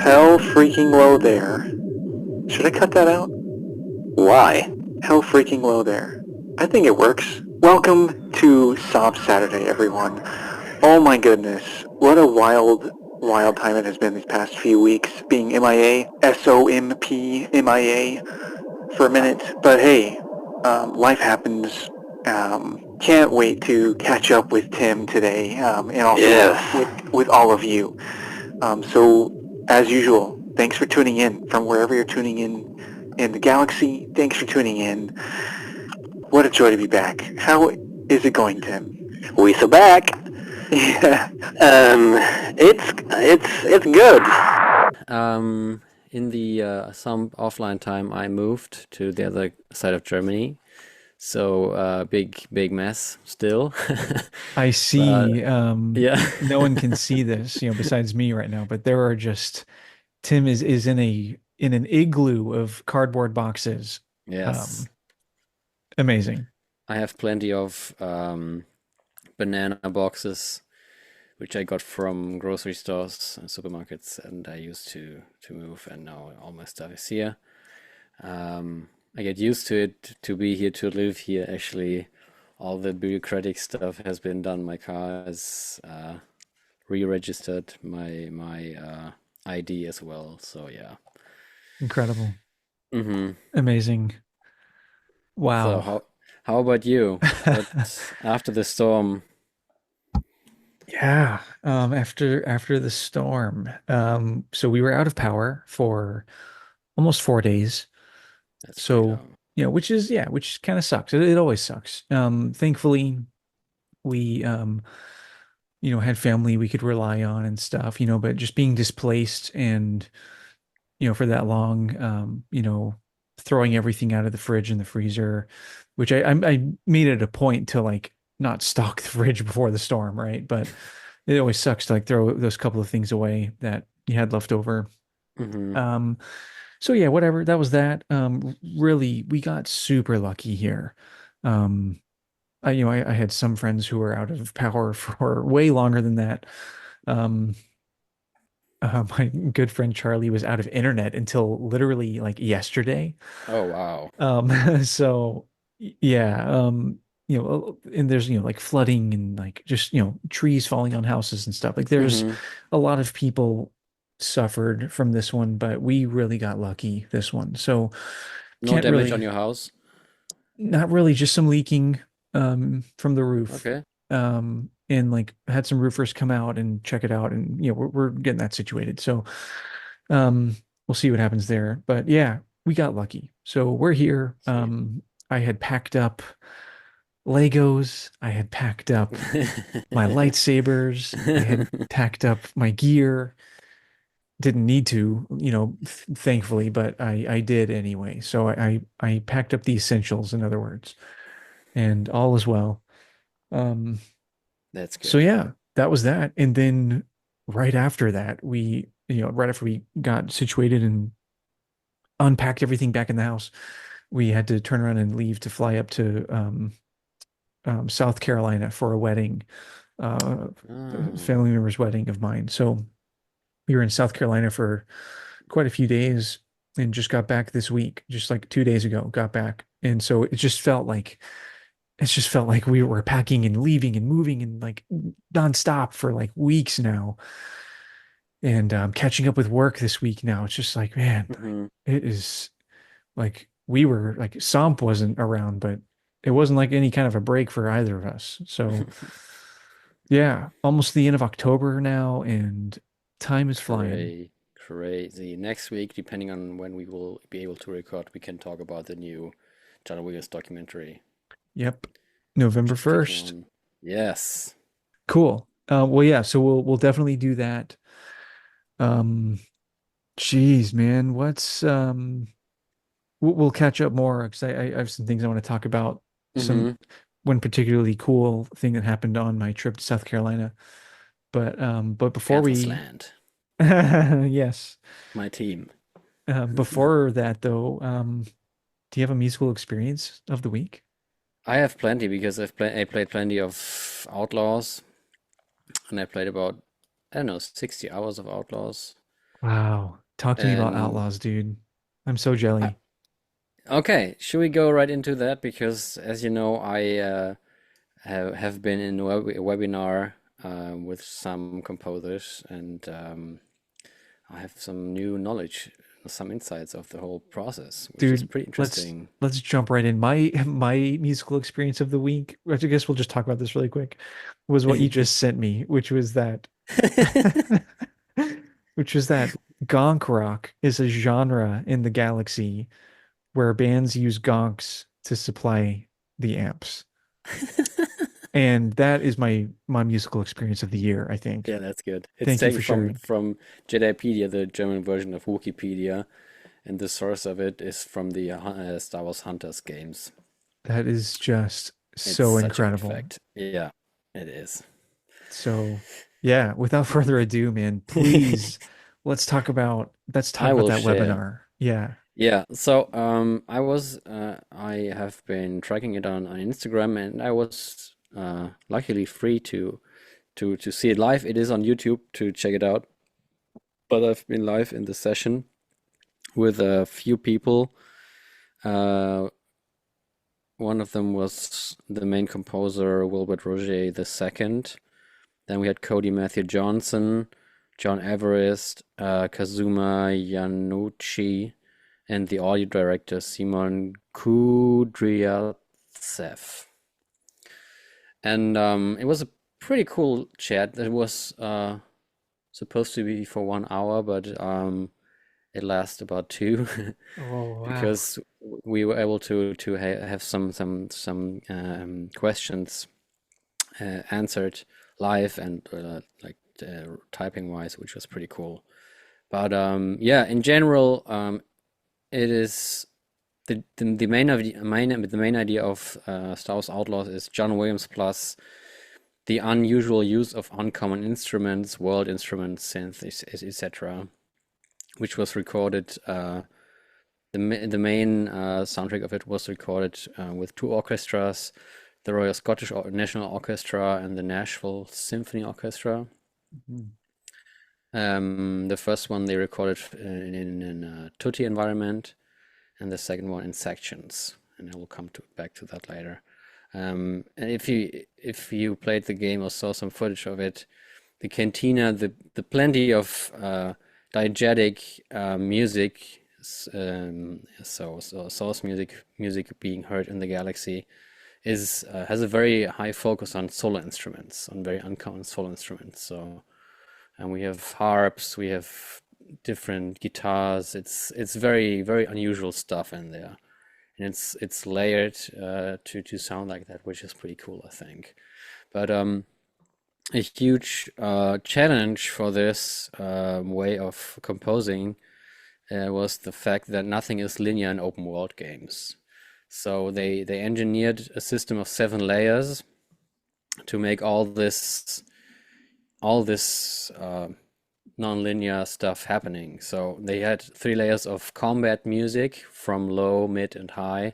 Hell freaking low there. Should I cut that out? Why? Hell freaking low there. I think it works. Welcome to SOMP Saturday, everyone. Oh my goodness. What a wild time it has been these past few weeks, being MIA, SOMP, MIA for a minute. But hey, life happens. Can't wait to catch up with Tim today, and also Yes. with all of you. So, as usual, thanks for tuning in from wherever you're tuning in the galaxy. Thanks for tuning in. What a joy to be back. How is it going, Tim? Weesa back. Yeah. It's good. In the some offline time, I moved to the other side of Germany. So big mess still. I But see. yeah. No one can see this, besides me right now, but there are just Tim is in an igloo of cardboard boxes. Yes. Um, Amazing. I have plenty of banana boxes, which I got from grocery stores and supermarkets, and I used to move, and now all my stuff is here. I get used to it, to be here, to live here. Actually, all the bureaucratic stuff has been done. My car is re-registered, my ID as well. So yeah. Incredible. hmm Amazing. So Wow. how about you? What after the storm? Yeah. After the storm. So we were out of power for almost 4 days. That's pretty So, long. which kind of sucks. It always sucks. Thankfully we had family we could rely on and stuff, but just being displaced and, for that long, throwing everything out of the fridge and the freezer, which I made it a point to like not stock the fridge before the storm, right? But it always sucks to like throw those couple of things away that you had left over. hmm Um, so yeah, whatever. That was that. Really, we got super lucky here. Um, I had some friends who were out of power for way longer than that. Um, my good friend Charlie was out of internet until literally like yesterday. Oh wow. So yeah, and there's, like flooding and like just, trees falling on houses and stuff. Like there's hmm a lot of people suffered from this one, but we really got lucky this one. So No can't damage on really, your house? not really, just some leaking from the roof. Okay. And like had some roofers come out and check it out, and we're getting that situated. So um we'll see what happens there. But yeah, we got lucky. So we're here. Sweet. I had packed up Legos, I had packed up my lightsabers, I had packed up my gear. Didn't need to, thankfully, but I did anyway. So I packed up the essentials, in other words, and all is well. Um, That's so good. yeah, that was that. And then right after that, right after we got situated and unpacked everything back in the house, we had to turn around and leave to fly up to South Carolina for a wedding, uh, Ah, family member's wedding of mine. So we were in South Carolina for quite a few days and just got back this week, just like 2 days ago, got back. And so it just felt like we were packing and leaving and moving and like nonstop for like weeks now. And catching up with work this week now. It's just like, man, hmm it is like we were like Somp wasn't around, but it wasn't like any kind of a break for either of us. So yeah, almost the end of October now, and time is flying. Crazy. Next week, depending on when we will be able to record, we can talk about the new John Williams documentary, Yep. which November is kicking 1st. on. Yes. Cool. Well, yeah, so we'll definitely do that. Um, Geez, man, we'll catch up more because I have some things I want to talk about. Some hmm one particularly cool thing that happened on my trip to South Carolina. But before Panthers we Land. yes. My team. Before that though, do you have a musical experience of the week? I have plenty because I played plenty of Outlaws, and I played about, I don't know, 60 hours of Outlaws. Wow. Talk to me about And Outlaws, dude. I'm so I, jelly. okay, should we go right into that? Because as you know, I have been in a webinar with some composers, and I have some new knowledge, some insights of the whole process, which is Dude, pretty let's interesting. let's jump right in. My musical experience of the week, I guess we'll just talk about this really quick, was what you just sent me, which was that which was that gonk rock is a genre in the galaxy where bands use gonks to supply the amps. And that is my musical experience of the year, I think. Yeah, that's good. It's Thank you taken for from sharing. Jedipedia, the German version of Wikipedia, and the source of it is from the Star Wars Hunters games. That is just It's so such a good incredible. fact. Yeah, it is. So, yeah, without further ado, man, please let's talk I about will that share. webinar. Yeah. Yeah, so I have been tracking it on Instagram, and I was luckily free to see it live. It is on YouTube to check it out, but I've been live in the session with a few people. Uh, One of them was the main composer, Wilbert Roger II. Then we had Cody Matthew Johnson, John Everest, Kazuma Yanucci, and the audio director, Simon Kudryavtsev. And it was a pretty cool chat. It was supposed to be for 1 hour, but it lasted about two Oh, wow. because we were able to have some questions answered live and typing wise, which was pretty cool. But yeah, in general, it is the main idea of Star Wars Outlaws is John Williams plus the unusual use of uncommon instruments, world instruments, synths, etc., which was recorded. The main soundtrack of it was recorded with two orchestras, the Royal Scottish National Orchestra and the Nashville Symphony Orchestra. Mhm. The first one they recorded in a tutti environment, and the second one in sections. And I will come back to that later. And if you played the game or saw some footage of it, the cantina, the plenty of diegetic music, so source music being heard in the galaxy is has a very high focus on solo instruments, on very uncommon solo instruments. So, and we have harps, we have different guitars. It's very unusual stuff in there, and it's layered to sound like that, which is pretty cool, I think. But a huge challenge for this way of composing was the fact that nothing is linear in open world games. So they engineered a system of 7 layers to make all this non-linear stuff happening. So they had 3 layers of combat music from low, mid, and high.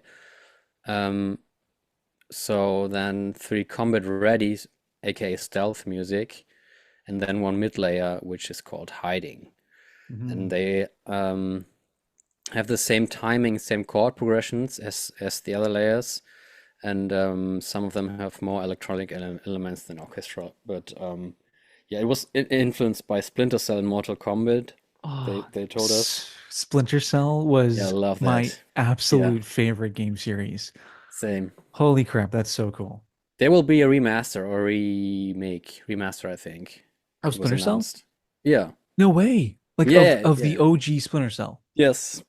Um, so then 3 combat ready, aka stealth music, and then 1 mid layer, which is called hiding. And Mhm. they have the same timing, same chord progressions as the other layers, and some of them have more electronic elements than orchestral. But yeah, it was influenced by Splinter Cell and Mortal Kombat. Oh, They told us. Splinter Cell Yeah, I was love my that. Yeah, absolute favorite game series. same. Holy crap, that's so cool. There will be a remaster or remaster, I think. Oh, It was Splinter Cell? announced. Yeah. No way. Like Yeah, of the yeah. OG Splinter Cell. Yes.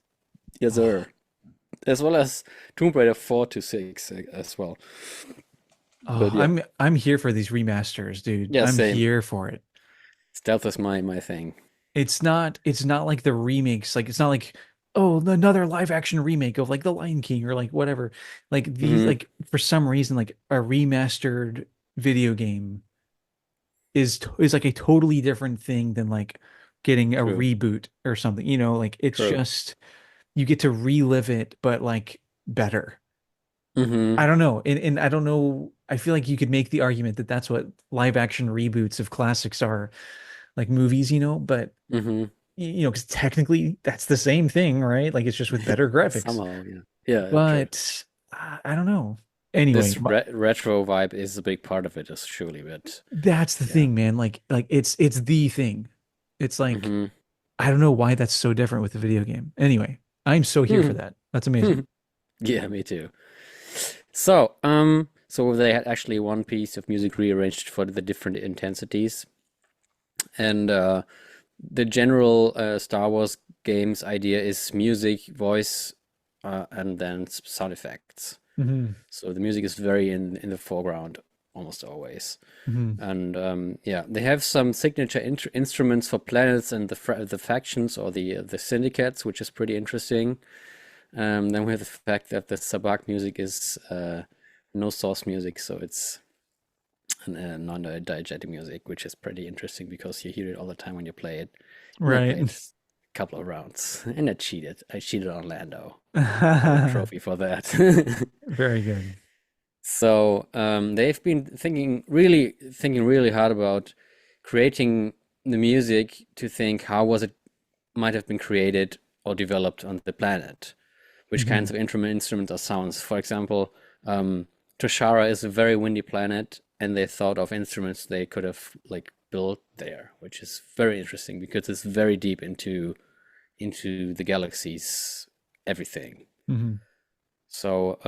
Yes, Oh, sir. As well as Tomb Raider 4 to 6 as well. oh, But yeah. I'm here for these remasters, dude. Yeah, I'm same. here for it. Stealth is my thing. It's not like the remakes, like it's not like oh, another live action remake of like The Lion King or like whatever. Like these Hmm. like for some reason like a remastered video game is like a totally different thing than like getting a True. reboot or something. Like it's True. just you get to relive it, but like better. Hmm. I don't know. And I don't know. I feel like you could make the argument that that's what live action reboots of classics are, like movies, but Hmm. because technically that's the same thing, right? Like it's just with better graphics. Somehow, yeah. Yeah, true. But I don't know. Anyway, This retro vibe is a big part of it, is surely, but that's the yeah. thing, man. Like it's the thing. It's like Hmm. I don't know why that's so different with the video game. Anyway, I'm so here for that. That's amazing. Yeah, me too. So they had actually one piece of music rearranged for the different intensities, and the general Star Wars games idea is music, voice, and then sound effects. Hmm. So the music is very in the foreground almost always. Hmm. And yeah, they have some signature instruments for planets and the factions or the syndicates, which is pretty interesting. Then we have the fact that the Sabak music is no source music, so it's non-diegetic music, which is pretty interesting because you hear it all the time when you play it. And I Right. played a couple of rounds, and I cheated. I cheated on Lando. Got a trophy for that. Very good. So they've been thinking really hard about creating the music to think how was it might have been created or developed on the planet, which Hmm. kinds of instruments or sounds. For example, Toshara is a very windy planet, and they thought of instruments they could have like built there, which is very interesting because it's very deep into the galaxy's everything. Hmm. So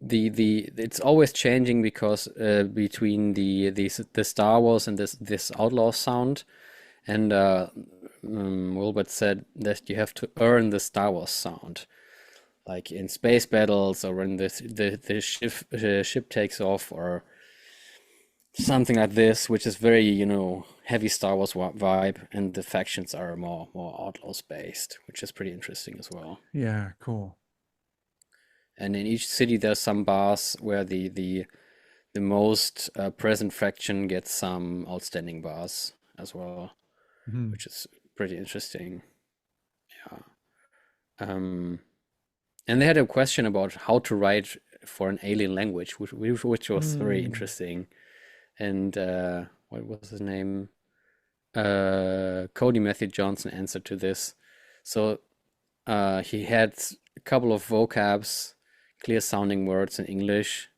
the it's always changing because between the Star Wars and this Outlaw sound, and Wilbert said that you have to earn the Star Wars sound, like in space battles or when the ship takes off or something like this, which is very heavy Star Wars vibe, and the factions are more Outlaws based, which is pretty interesting as well. Yeah, cool. And in each city, there's some bars where the most present faction gets some outstanding bars as well, Hmm. which is pretty interesting. Yeah. Um, and they had a question about how to write for an alien language, which was very Mm. interesting. And what was his name? Cody Matthew Johnson answered to this. So he had a couple of vocabs, clear sounding words in English,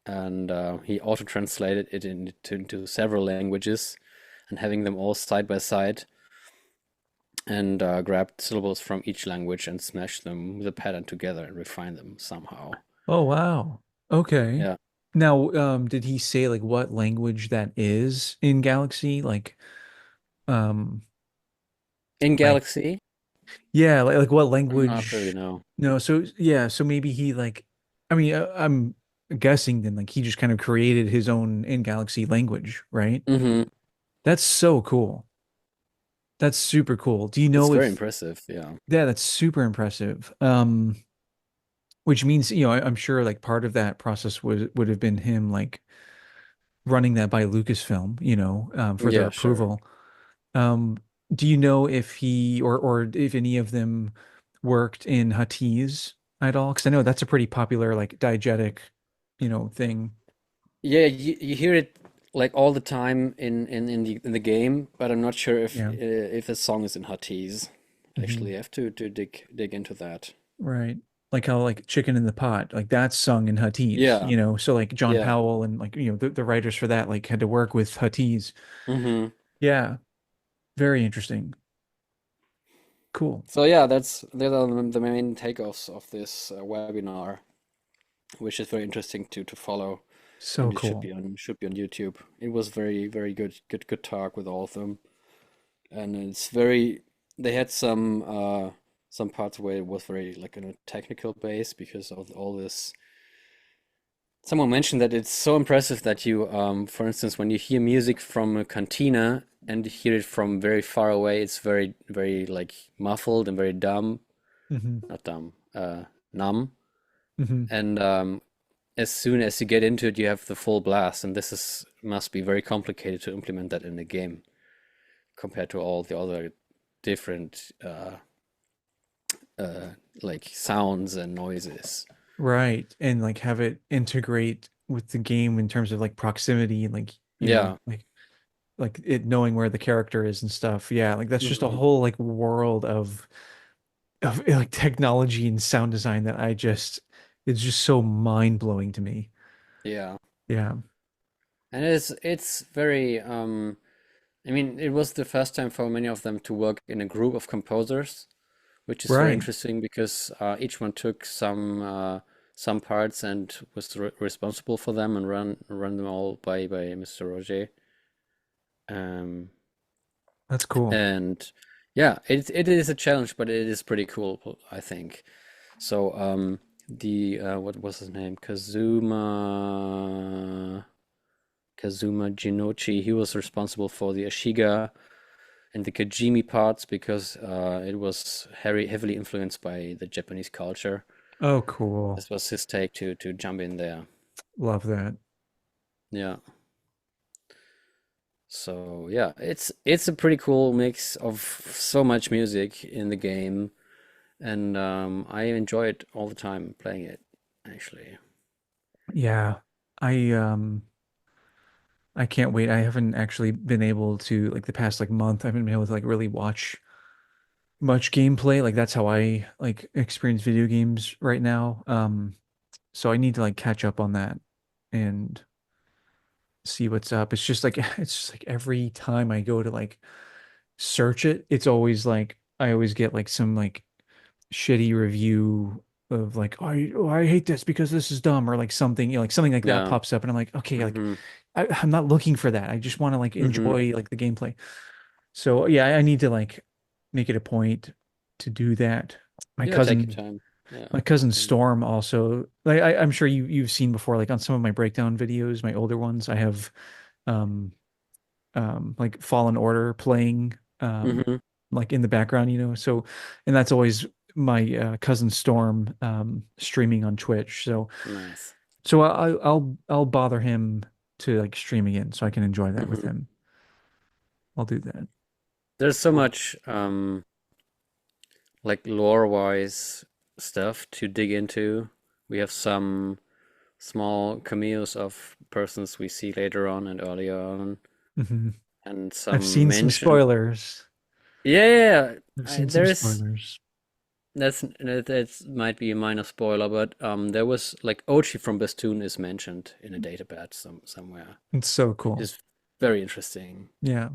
and he auto translated it into several languages and having them all side by side and grabbed syllables from each language and smashed them with a pattern together and refined them somehow. Oh, wow. Okay. Yeah. Now, did he say like what language that is in Galaxy? Um, In like Galaxy, yeah, like what not really, language? no. No, so yeah, so maybe he I mean, I'm guessing then like he just kind of created his own in Galaxy language, right? Hmm. That's so cool. That's super cool. Do you It's know very if impressive, yeah. yeah, that's super impressive. Which means, I'm sure like part of that process would have been him like running that by Lucasfilm, for their Yeah, sure. approval. Um, do you know if he or if any of them worked in Huttese at all? Because I know that's a pretty popular like diegetic, thing. Yeah, you hear it like all the time in the game, but I'm not sure Yeah. if the song is in Huttese. Hmm. Actually, I have to dig into that. Right. Like how like Chicken in the Pot, like that's sung in Huttese, Yeah, So like John yeah. Powell and like, the writers for that like had to work with Huttese. Hmm. Yeah. Very interesting. Cool. So yeah, those are the main takeoffs of this webinar, which is very interesting to follow, So and it should cool. be on YouTube. It was very good talk with all of them, and it's very. They had some parts where it was very like in a technical base because of all this. Someone mentioned that it's so impressive that you, for instance, when you hear music from a cantina and hear it from very far away, it's very like muffled and very dumb, Hmm. not dumb, numb. Hmm. And as soon as you get into it, you have the full blast, and this is must be very complicated to implement that in the game compared to all the other different like sounds and noises. Right. And like have it integrate with the game in terms of like proximity and like, Yeah, like like it knowing where the character is and stuff. Yeah, like that's just a Hmm. whole like world of like technology and sound design that it's just so mind-blowing to me. Yeah. Yeah. And it's very I mean, it was the first time for many of them to work in a group of composers, which is very Right. interesting because each one took some parts and was responsible for them and run them all by Mr. Roger. Um, That's cool. and yeah, it is a challenge, but it is pretty cool, I think. So the what was his name? Kazuma Jinochi. He was responsible for the Ashiga and the Kajimi parts because it was heavily influenced by the Japanese culture. Oh, cool. This was his take to jump in there. Love that. Yeah. So yeah, it's a pretty cool mix of so much music in the game, and I enjoy it all the time playing it, actually. Yeah. I I can't wait. I haven't actually been able to like the past like month, I haven't been able to like really watch much gameplay. Like that's how I like experience video games right now. So I need to like catch up on that and see what's up. It's just like it's just like every time I go to like search it, it's always like I always get like some like shitty review of like oh, I hate this because this is dumb or like something, you know, like something like that Yeah. pops up and I'm like, okay, like Mm-hmm. I'm not looking for that. I just want to like Mm-hmm. enjoy like the gameplay. So yeah, I need to like make it a point to do that. My Yeah, take your cousin, time. Yeah. my cousin And Storm also like I'm sure you've seen before like on some of my breakdown videos, my older ones, I have um like Fallen Order playing mm-hmm. like in the background, you know. So and that's always my cousin Storm streaming on Twitch. So Nice. I'll bother him to like stream again so I can enjoy that with Mm-hmm. him. I'll do that. There's so Cool. much like lore-wise stuff to dig into. We have some small cameos of persons we see later on and earlier on, Hmm. and I've some seen some mention. spoilers. Yeah, yeah, yeah. I've seen some There's spoilers. that's might be a minor spoiler, but there was like Ochi from Bastoon is mentioned in a database somewhere, It's so which cool. is very interesting. Yeah.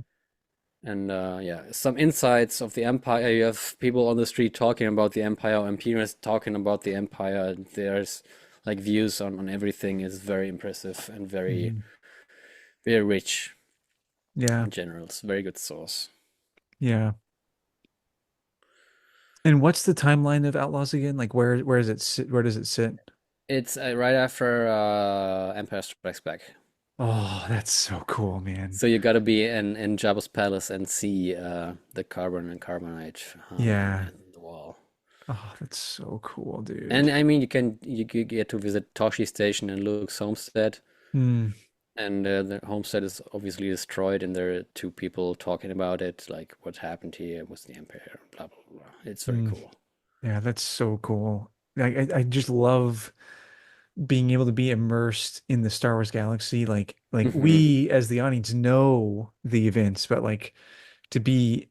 And yeah, some insights of the Empire. You have people on the street talking about the Empire, or Imperials talking about the Empire. There's like views on everything is very impressive and Hmm. very rich Yeah. in general. It's a very good source. Yeah. And what's the timeline of Outlaws again? Like where does it sit? Where does it sit? It's right after Empire Strikes Back. Oh, that's so cool, man. So you gotta be in Jabba's palace and see the carbon and carbonite Yeah. in the wall. Oh, that's so cool, And dude. I mean, you get to visit Toshi Station and Luke's homestead. Hmm. And the homestead is obviously destroyed, and there are two people talking about it, like what happened here with the Empire, blah blah blah. It's very Hmm. cool. Yeah, that's so cool. I just love being able to be immersed in the Star Wars galaxy. Like Hmm. we as the audience know the events, but like to be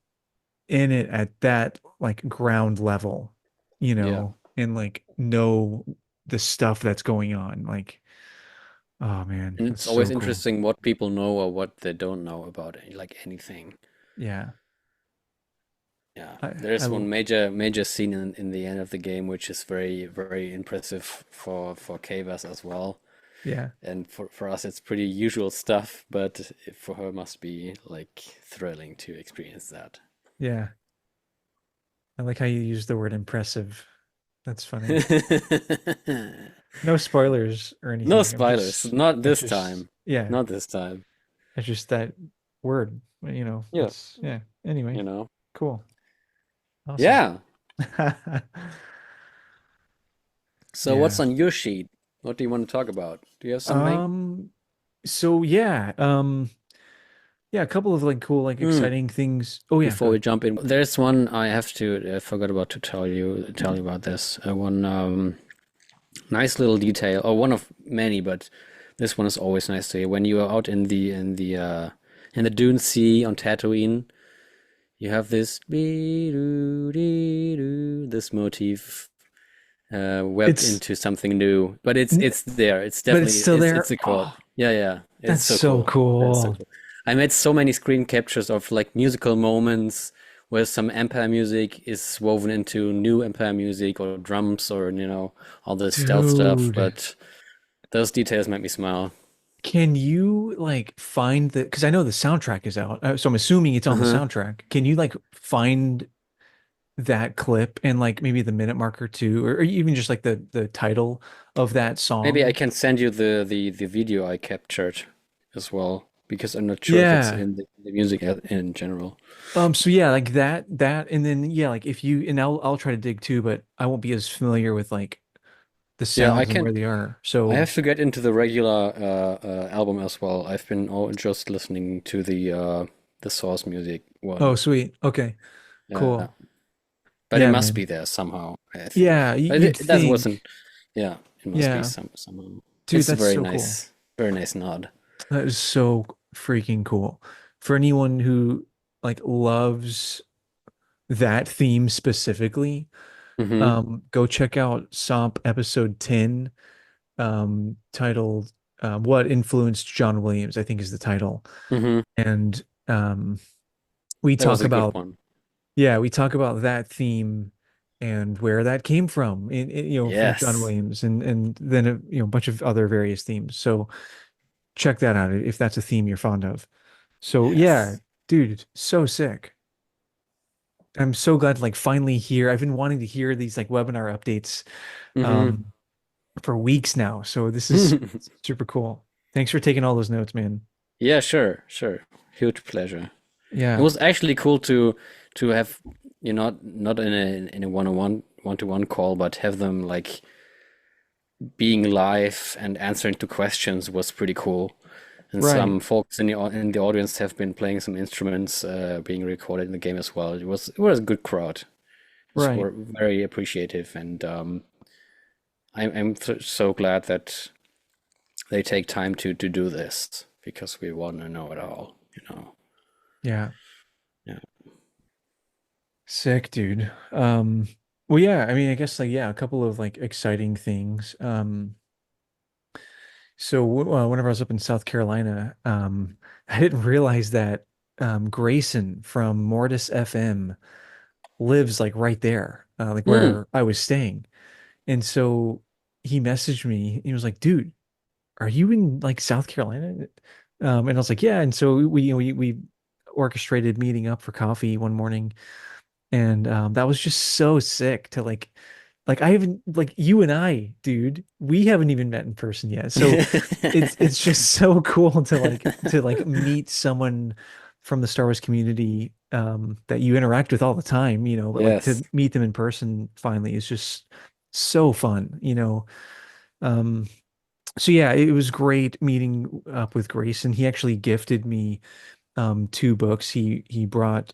in it at that like ground level, you Yeah, know, and like know the stuff that's going on. Like, oh man, and that's it's always so cool. interesting what people know or what they don't know about it, like anything. Yeah. Yeah, I there's I one major scene in the end of the game, which is very impressive for Kavas as well. yeah. And for us, it's pretty usual stuff, but for her must be like thrilling to experience that. Yeah. I like how you use the word impressive. That's funny. No spoilers or No anything. spoilers, not It's this just, time. yeah, Not this time. it's just that word, you know, Yeah, that's, yeah. Anyway, you know. cool. Awesome. Yeah. So what's Yeah. on your sheet? What do you want to talk about? Do you have something? Um, so yeah, yeah, a couple of like cool, like Hmm. exciting things. Oh yeah, go Before we ahead. jump in, there's one I have to. I forgot about to tell you about this. One nice little detail, or one of many, but this one is always nice to hear. When you are out in the in the Dune Sea on Tatooine, you have this motif webbed It's into something new, but n- it's there. It's but it's definitely still it's there. a quote. Oh, Yeah, yeah. It's that's so so cool. That's so cool. cool. I made so many screen captures of like musical moments where some Empire music is woven into new Empire music or drums or all the stealth stuff. Dude, But those details make me smile. can you like find the, because I know the soundtrack is out, so I'm assuming it's on the Uh-huh. soundtrack. Can you like find that clip and like maybe the minute marker too, or even just like the title of that Maybe I song? can send you the video I captured as well because I'm not sure if it's Yeah. in the music in general. So yeah, like that and then yeah, like if you and I'll try to dig too, but I won't be as familiar with like the Yeah, sounds and where they are. I So have to get into the regular album as well. I've been just listening to the Source music oh one. sweet. Okay, Yeah, cool. but it Yeah, must be man. there somehow, I Yeah, think. But you'd that wasn't. think. Yeah, it must be Yeah. somehow. Dude, It's a that's so cool. very nice nod. That is so freaking cool. For anyone who like loves that theme specifically, Mm-hmm. go check out SOMP episode 10, titled What Influenced John Williams, I think is the title. Mm-hmm. And we That was talk a good about, one. yeah, we talk about that theme and where that came from from John Yes. Williams and then a bunch of other various themes. So check that out if that's a theme you're fond of. So yeah, Yes. dude, so sick. I'm so glad to like finally hear. I've been wanting to hear these like webinar updates Mm-hmm. um for weeks now. So this is super cool. Thanks for taking all those notes, man. Yeah, sure, sure. Huge pleasure. It Yeah. was actually cool to have not in a one-to-one call, but have them like being live and answering to questions was pretty cool. And Right. some folks in the audience have been playing some instruments being recorded in the game as well. It was a good crowd. It was Right. very appreciative, and I'm so glad that they take time to do this because we want to know it all, you know. Yeah. Yeah. Sick, dude. Well, yeah, I mean, I guess like yeah, a couple of like exciting things. So whenever I was up in South Carolina, I didn't realize that Grayson from Mortis FM lives like right there, like Mm. where I was staying. And so he messaged me. He was like, "Dude, are you in like South Carolina?" And I was like, "Yeah." And so we orchestrated meeting up for coffee one morning, and that was just so sick to like I haven't like you and I, dude, we haven't even met in person yet. So it's just so cool to like meet someone from the Star Wars community that you interact with all the time, but like Yes. to meet them in person finally is just so fun. Um so yeah, it was great meeting up with Grayson. He actually gifted me two books. He brought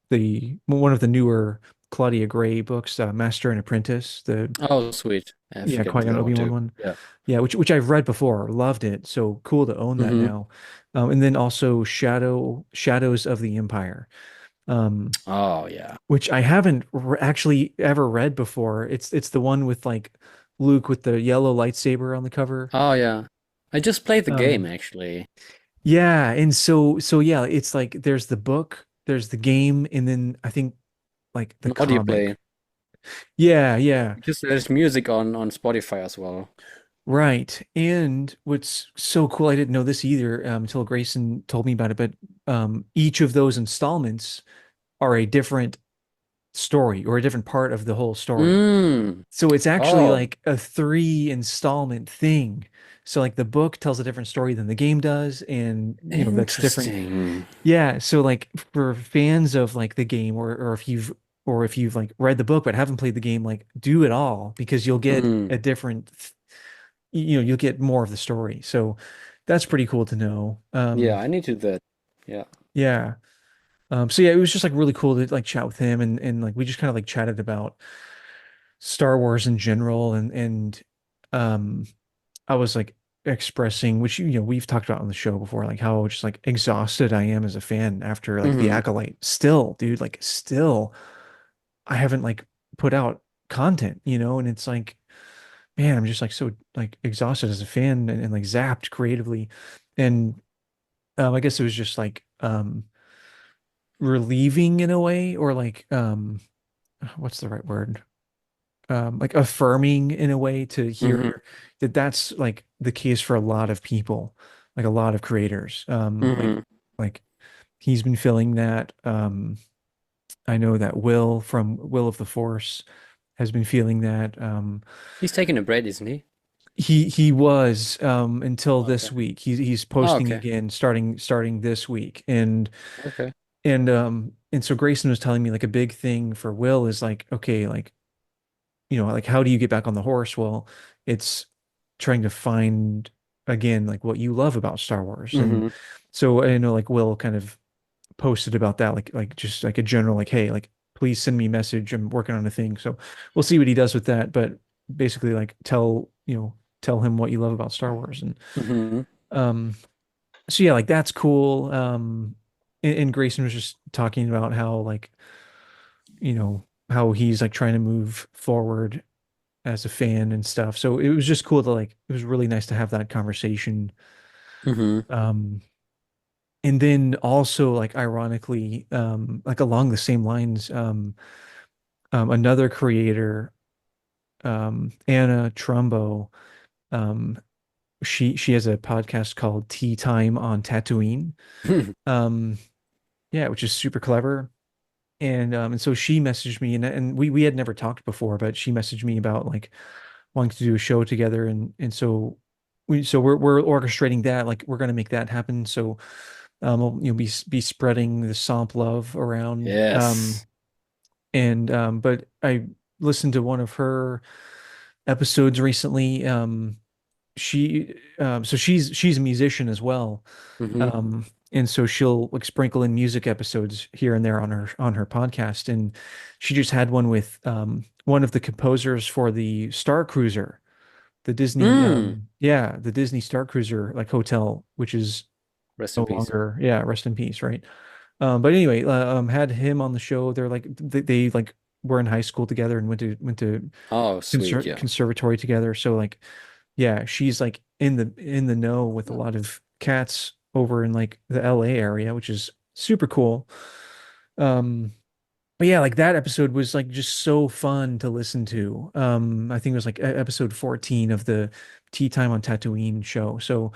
the one of the newer Claudia Gray books, Master and Apprentice, the Oh, sweet. I yeah, forget Qui-Gon that one Obi-Wan too. one. Yeah. Yeah, which I've read before, loved it. So cool to own that Mm-hmm. now. And then also Shadows of the Empire, um, Oh, yeah. which I haven't actually ever read before. It's the one with like Luke with the yellow lightsaber on the cover. Oh, yeah. I just played the game Um, actually. yeah, and so yeah, it's like there's the book, there's the game, and then I think like the An audio play. comic. Yeah, yeah. Because there's music on Spotify as well. Right. And what's so cool, I didn't know this either until Grayson told me about it, but each of those installments are a different story or a different part of the whole story. Mm. So it's actually Oh, like a three installment thing. So like the book tells a different story than the game does, and that's different. interesting. Yeah, so like for fans of like the game or if you've like read the book but haven't played the game, like do it all because you'll get Mm. a different you'll get more of the story. So that's pretty cool to know. Yeah, I need to do that. Yeah. Yeah. So yeah, it was just like really cool to like chat with him and like we just kind of like chatted about Star Wars in general and um I was like expressing, which we've talked about on the show before, like how just like exhausted I am as a fan after like the Hmm. Acolyte. Still, dude, like still, I haven't like put out content, and it's like, man, I'm just like so like exhausted as a fan and like zapped creatively, and I guess it was just like relieving in a way, or like what's the right word? Like affirming in a way to Hmm. hear that that's like the case for a lot of people, like a lot of creators. Hmm. Like he's been feeling that. I know that Will from Will of the Force has been feeling that. He's taking a break, isn't he? He was until Okay. this week. He's Oh, posting okay. again starting this week, Okay. and so Grayson was telling me like a big thing for Will is like, okay, like like how do you get back on the horse? Well, it's trying to find again like what you love about Star Wars. And Hmm. so I know like Will kind of posted about that, like just like a general like, hey, like please send me a message. I'm working on a thing. So we'll see what he does with that. But basically like tell him what you love about Star Wars. And Hmm. um so yeah, like that's cool. And Grayson was just talking about how like, how he's like trying to move forward as a fan and stuff. So it was just cool to like, it was really nice to have that conversation. Hmm. Um, and then also like ironically, like along the same lines, another creator, Anna Trumbo, um, she has a podcast called Tea Time on Tatooine. Um, yeah, which is super clever. And so she messaged me, and we had never talked before, but she messaged me about like wanting to do a show together, and so we're orchestrating that, like we're gonna make that happen. So we'll, be spreading the SOMP love around. Yes. And but I listened to one of her episodes recently. So she's a musician as well. Hmm. And so she'll like sprinkle in music episodes here and there on her podcast. And she just had one with one of the composers for the Star Cruiser, the Disney Mm. the Disney Star Cruiser like hotel, which is Rest no in peace. longer, yeah, rest in peace, right? But anyway, had him on the show. They're like they like were in high school together and went to Oh, sweet. Yeah. conservatory together. So like, yeah, she's like in the know with a lot of cats over in like the LA area, which is super cool. Um, but yeah, like that episode was like just so fun to listen to. I think it was like episode 14 of the Tea Time on Tatooine show. So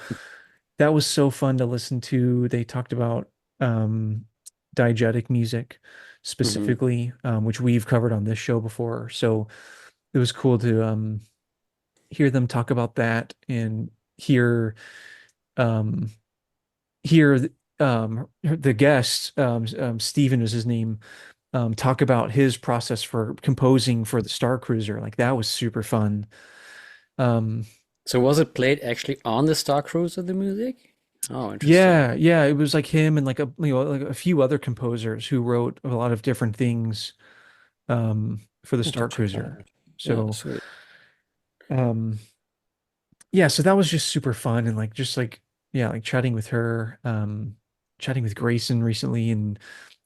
that was so fun to listen to. They talked about um diegetic music Hmm. specifically, which we've covered on this show before. So it was cool to hear them talk about that and hear um hear the guest, Steven is his name, talk about his process for composing for the Star Cruiser. Like that was super fun. Um, So was it played actually on the Star Cruiser, the music? Oh, interesting. yeah, yeah, it was like him and like like a few other composers who wrote a lot of different things for the I have to Star check that Cruiser. out. Yeah, So sweet. um yeah, so that was just super fun, and like just like, yeah, like chatting with her, chatting with Grayson recently, and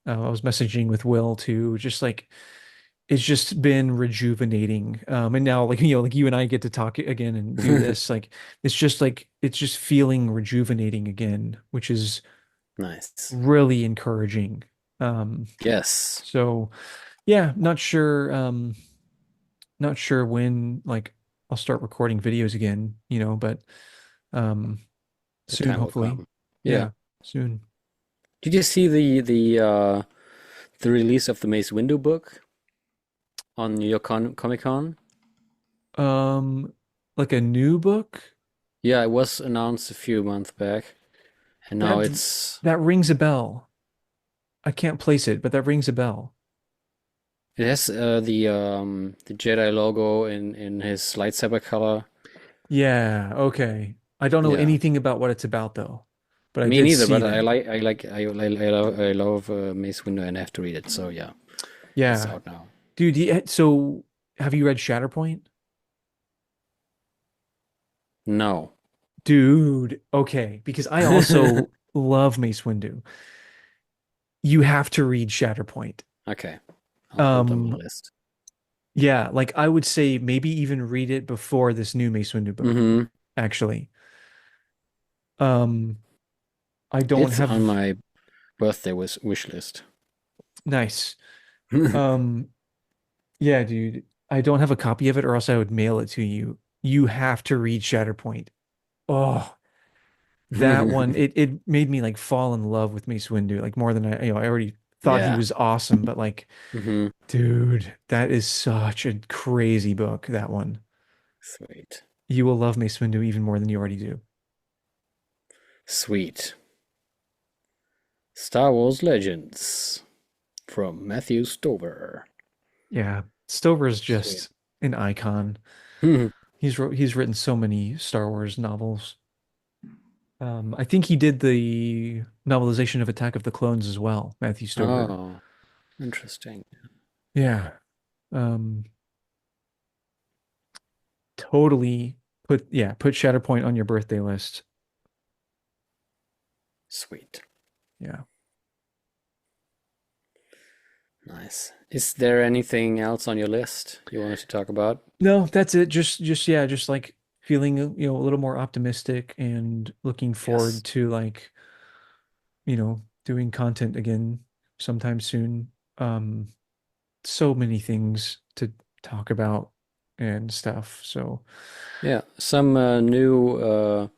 I was messaging with Will too. Just like it's just been rejuvenating. And now like like you and I get to talk again and do this. Like it's just feeling rejuvenating again, which is Nice. really encouraging. Um, Yes. so yeah, not sure when like I'll start recording videos again, but um The soon time will hopefully. come. Yeah. Yeah, soon. Did you see the release of the Mace Windu book on New York Comic Con? Um like a new book Yeah, it was announced a few months back, and now that it's that rings a bell. I can't place it, but that rings a bell. it has the Jedi logo in his lightsaber color. Yeah, okay. I don't know Yeah. anything about what it's about though, but I Me did neither, see but I that. like I like I love Mace Windu and I have to read it. So yeah, it's Yeah. out now. Dude, so have you read Shatterpoint? No. Dude, okay, because I also love Mace Windu. You have to read Shatterpoint. Okay, I'll put it on the Um, list. yeah, like I would say maybe even read it before this new Mace Windu book, Mm-hmm. actually. Um, I don't It's on have my birthday wish list. nice. Um, yeah, dude, I don't have a copy of it or else I would mail it to you. You have to read Shatterpoint. Oh, that one, it made me like fall in love with Mace Windu, like more than I already thought he Yeah. was awesome, but like, Mm-hmm. dude, that is such a crazy book, that one. Sweet. You will love Mace Windu even more than you already do. Sweet. Star Wars Legends from Matthew Stover. Yeah, Stover's Sweet. just an icon. He's written so many Star Wars novels. I think he did the novelization of Attack of the Clones as well, Matthew Stover. Oh, interesting. Yeah. Um, totally put Shatterpoint on your birthday list. Sweet. Yeah. Nice. Is there anything else on your list you wanted to talk about? No, that's it. Just yeah, just like feeling, a little more optimistic and looking Yes. forward to like, doing content again sometime soon. Um, so many things to talk about and stuff. So, Yeah, some new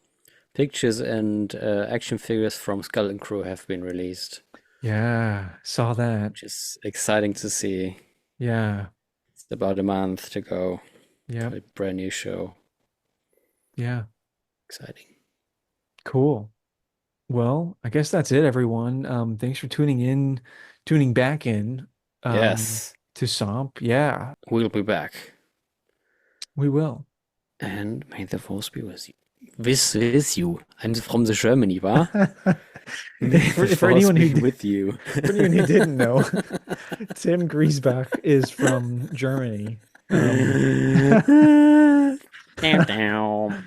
pictures and action figures from Skull and Crew have been released, yeah, saw that. which is exciting to see. Yeah. It's about a month to go Yep. to a brand new show. Yeah. Exciting. Cool. Well, I guess that's it, everyone. Thanks for tuning back in, Yes, to SOMP. Yeah, we'll be back. we will. And may the force be with you. With you. I'm from the Germany, wa? May the For force anyone be with you. for anyone who didn't know, Tim Griesbach is from Germany. Down, down.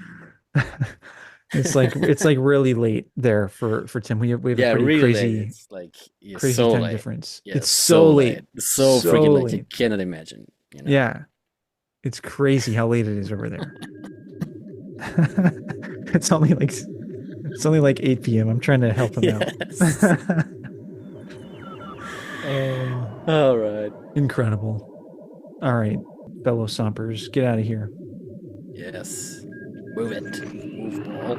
It's like really late there for Tim. We have a Yeah, pretty really late. crazy It's like yeah, crazy so time late. difference. Yeah, It's so so late. late. So freaking So late. You late. cannot imagine, you know. Yeah, it's crazy how late it is over there. It's only like 8 p.m. I'm trying to help him out. Yes. Oh, All right. incredible. All right, fellow Sompers, get out of here. Yes. Move it. Move ball.